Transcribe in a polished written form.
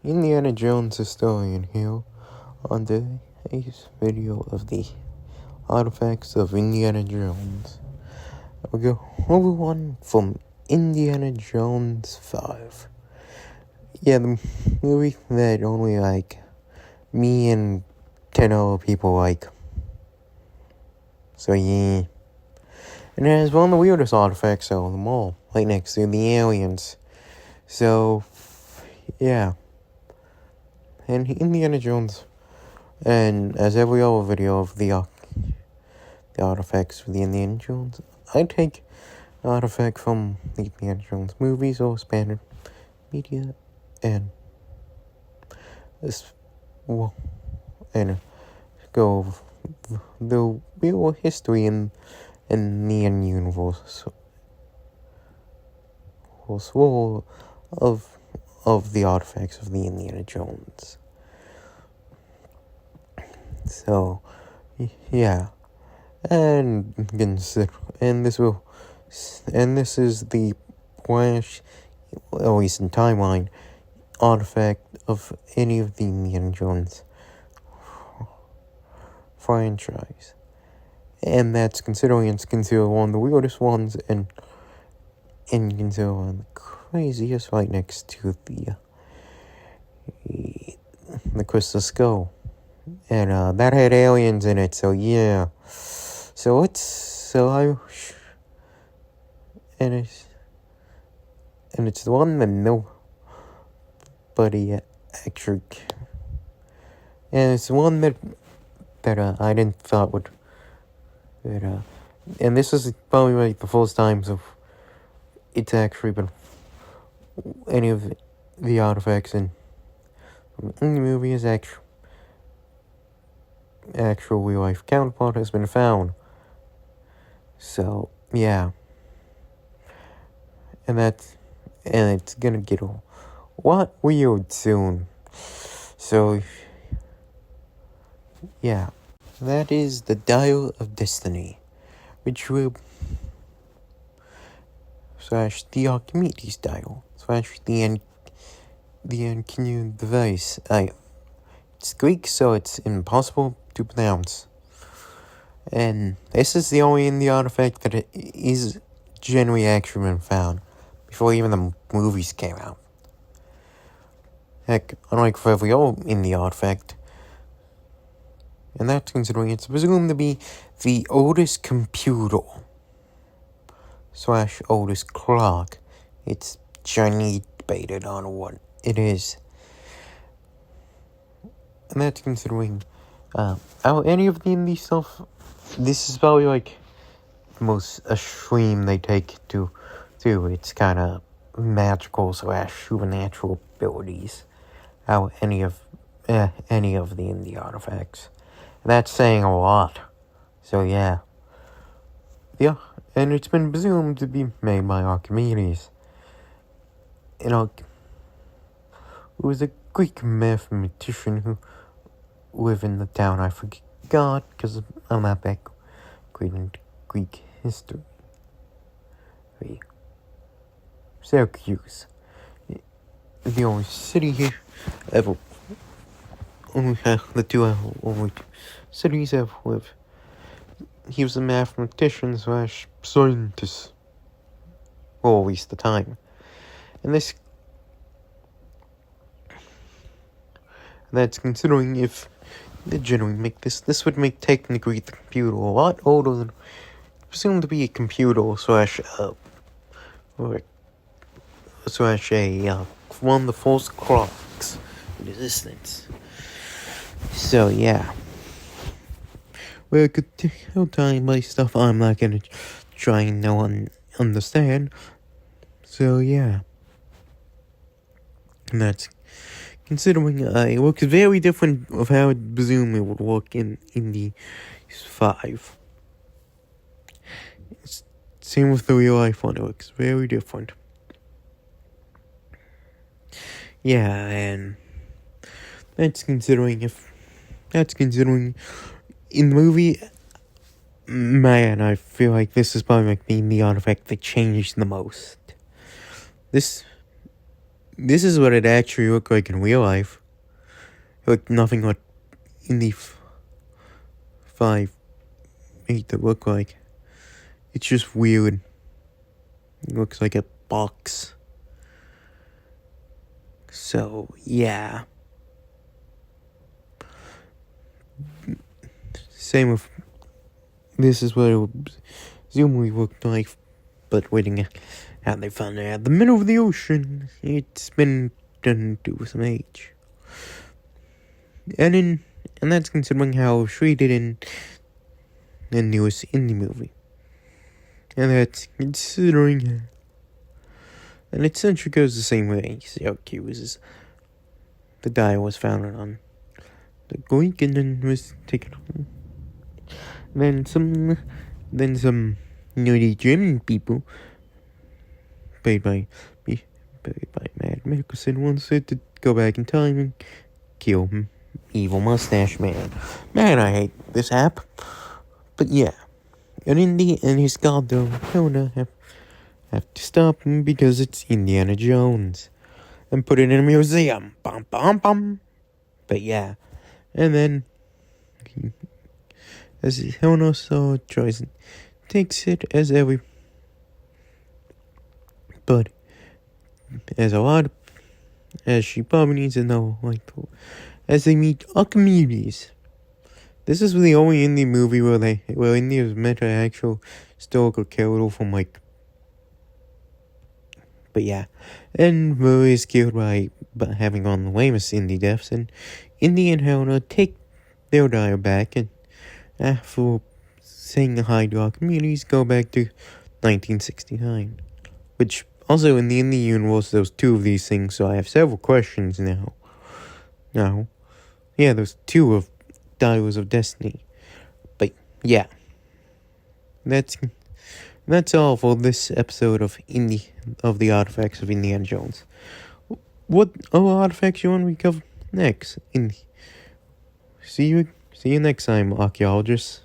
Indiana Jones historian here on today's video of the artifacts of Indiana Jones. I'll go over one from Indiana Jones 5. Yeah, the movie that only me and 10 other people like. So yeah. And it has one of the weirdest artifacts out of them all, right next to the aliens. So yeah. And Indiana Jones, and as every other video of the artifacts of the Indiana Jones, I take artifact from the Indiana Jones movies or expanded media and go over the real history in the universe of the artifacts of the Indiana Jones. So yeah, and this is the Flash, at least in timeline, artifact of any of the Indiana Jones franchise, and that's considered one of the weirdest ones, and considered one of the craziest, right next to the Crystal Skull. And that had aliens in it, so yeah. It's the one that nobody actually, and it's the one that I didn't thought would, and this is probably like the first times of it's actually been any of the artifacts in the movie is actual real life counterpart has been found. So yeah, and it's gonna get a lot weird soon. So yeah, that is the Dial of Destiny, which will / the Archimedes dial / the Enkidu device. It's Greek, so it's impossible to pronounce. And this is the only in the artifact that is genuinely actually been found before even the movies came out. Heck, unlike for every other in the artifact. And that's considering it's presumed to be the oldest computer / oldest clock. It's Chinese debated on what it is. And that's considering out any of the indie stuff, this is probably like the most extreme they take to do. It's kind of magical / supernatural abilities out any of the indie artifacts. And that's saying a lot. So yeah, and it's been presumed to be made by Archimedes. Who was a Greek mathematician who lived in the town I forgot because I'm not that great in Greek history. Syracuse, the only city here ever. Only the two only cities ever lived. He was a mathematician / scientist, or at least the time. And that's considering if they generally make this would make technically the computer a lot older than presumed to be a computer / one of the first clocks in existence. So yeah. Well, I could tell time by stuff I'm not gonna try and understand. So yeah. And that's considering it looks very different of how I presume it would look in the 5. Same with the real life one, it looks very different. Yeah, and that's considering in the movie, man, I feel like this is probably like being the artifact that changed the most. This this is what it actually looked like in real life. It looked nothing like Indy 5 made to look like. It's just weird. It looks like a box. So, yeah. Same with... This is what it would presumably look like, but waiting out they found it at the middle of the ocean. It's been done to some age. And that's considering how treated in the newest Indy movie. And that's considering... And it essentially goes the same way. Syracuse, the guy was founded on the Greek and then was taken home. Then some nerdy German people, played by Matt Mikkelsen, wanted to go back in time and kill evil mustache man. Man, I hate this app. But yeah, and Indy and his goddamn Jonah have to stop him because it's Indiana Jones and put it in a museum. Bum bum bum. But yeah, and then as Helena so tries and takes it as as she probably needs to know, as they meet Archimedes. This is the only Indy movie where Indy was met an actual historical character from but yeah, and Murray is killed by having one of the lamest Indy deaths, and Indy and Helena take their dire back, and after saying hi to Archimedes, go back to 1969, which also in the Indy universe there's two of these things, so I have several questions now. Yeah, there's two of Dials of Destiny, but yeah, that's all for this episode of the Artifacts of Indiana Jones. What other artifacts you want me to cover next? See you next time, archaeologists.